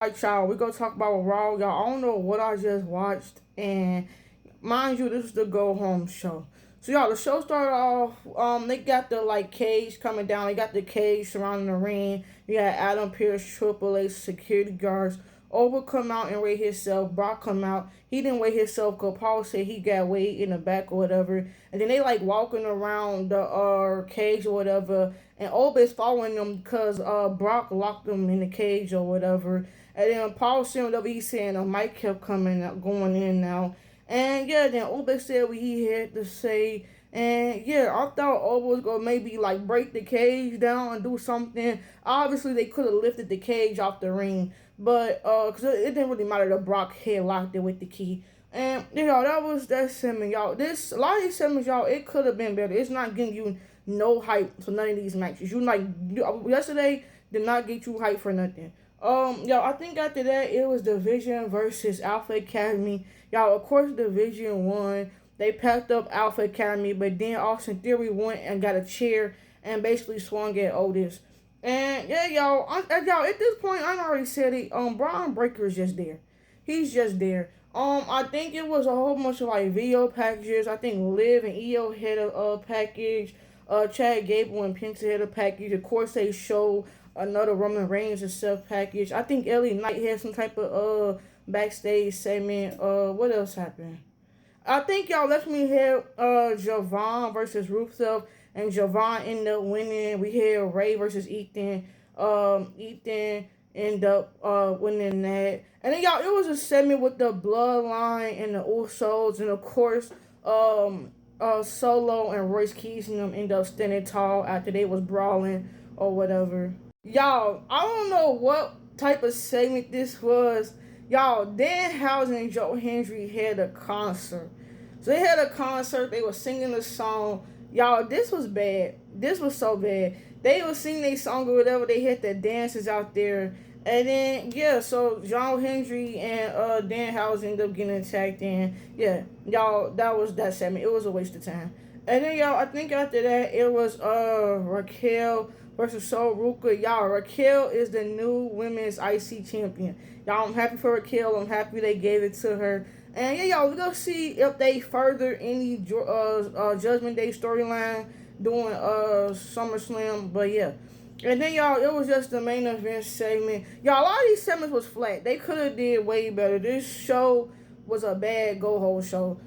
Alright, y'all, we gonna talk about Raw. Y'all, I don't know what I just watched, and mind you, this is the go home show. So y'all, the show started off. They got the like cage coming down. They got the cage surrounding the ring. You got Adam Pearce, Triple H, security guards. Over come out and weigh himself. Brock come out. He didn't weigh himself because Paul said he got weighed in the back or whatever. And then they like walking around the cage or whatever. And Oba's following them because Brock locked them in the cage or whatever. And then Paul said whatever he said, and Mike kept coming out, going in now. And yeah, then Oba said what he had to say. And yeah, I thought Oba was gonna maybe like break the cage down and do something. Obviously, they could have lifted the cage off the ring, but cause it didn't really matter that Brock had locked it with the key. And you know that was that segment, y'all. This a lot of these segments, y'all, it could have been better. It's not getting you no hype for none of these matches. Yesterday did not get you hype for nothing. Y'all, I think after that it was Division versus Alpha Academy. Y'all, of course, Division won. They packed up Alpha Academy, but then Austin Theory went and got a chair and basically swung at Otis. And yeah, y'all, at this point, I already said it. Braun Breaker is just there. He's just there. I think it was a whole bunch of like video packages. I think Liv and EO had a package. Chad Gable and Penta had a package. Of course, they show another Roman Reigns and Seth package. I think Ellie Knight had some type of backstage segment. What else happened? I think y'all left me here Javon versus Rusev, and Javon ended up winning. We had Ray versus Ethan. Ethan ended up winning that. And then y'all, it was a segment with the Bloodline and the Usos, and of course, Solo and Royce Keys and them end up standing tall after they was brawling or whatever. Y'all, I don't know what type of segment this was. Y'all, Danhausen and Joe Hendry had a concert. So they had a concert. They were singing a song. Y'all, this was bad. This was so bad. They were singing their song or whatever. They had the dances out there. And then, yeah, so Joe Hendry and Danhausen ended up getting attacked. And, yeah, y'all, that was that segment. It was a waste of time. And then, y'all, I think after that, it was Raquel versus Sol Ruka. Y'all, Raquel is the new women's IC champion. Y'all, I'm happy for Raquel. I'm happy they gave it to her. And yeah, y'all, we're gonna see if they further any Judgment Day storyline during SummerSlam. But yeah. And then y'all, it was just the main event segment. Y'all, a lot of these segments was flat. They could have did way better. This show was a bad go-ho show.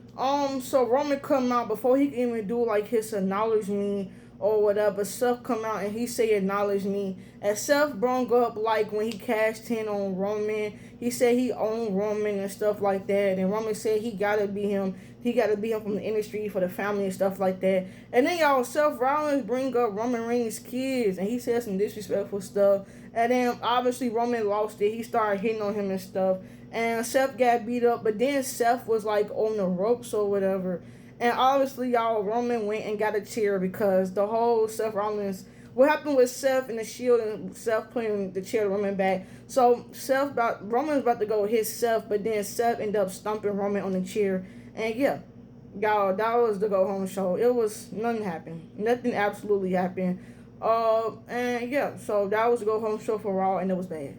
So Roman come out before he can even do like his acknowledgement or whatever. Seth come out and he say acknowledge me. And Seth brung up like when he cashed in on Roman. He said he owned Roman and stuff like that. And Roman said he gotta be him. He gotta be him from the industry for the family and stuff like that. And then y'all, Seth Rollins bring up Roman Reigns' kids and he said some disrespectful stuff. And then obviously Roman lost it. He started hitting on him and stuff. And Seth got beat up, but then Seth was like on the ropes or whatever. And obviously, y'all, Roman went and got a chair because the whole Seth Rollins, what happened with Seth and the Shield and Seth putting the chair to Roman back. So Roman's about to go hit Seth, but then Seth ended up stomping Roman on the chair. And yeah, y'all, that was the go home show. It was nothing happened. Nothing absolutely happened. And yeah, so that was the go home show for Raw, and it was bad.